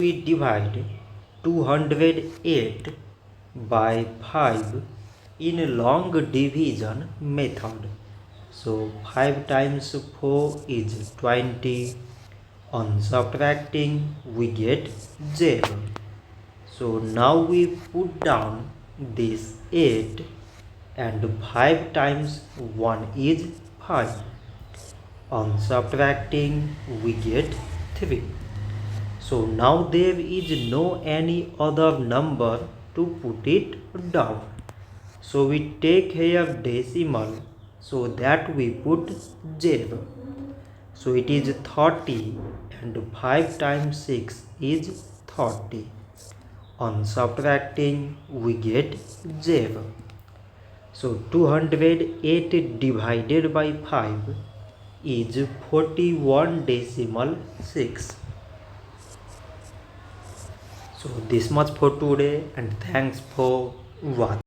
we divide 208 by 5 in a long division method. So 5 times 4 is 20. On subtracting we get 0. So now we put down this 8 and 5 times 1 is 5. On subtracting we get 3. So now there is no any other number to put it down. So we take here decimal, so that we put 0. So it is 30 and 5 times 6 is 30. On subtracting we get 0. So 208 divided by 5 is 41.6. So this much for today and thanks for watching.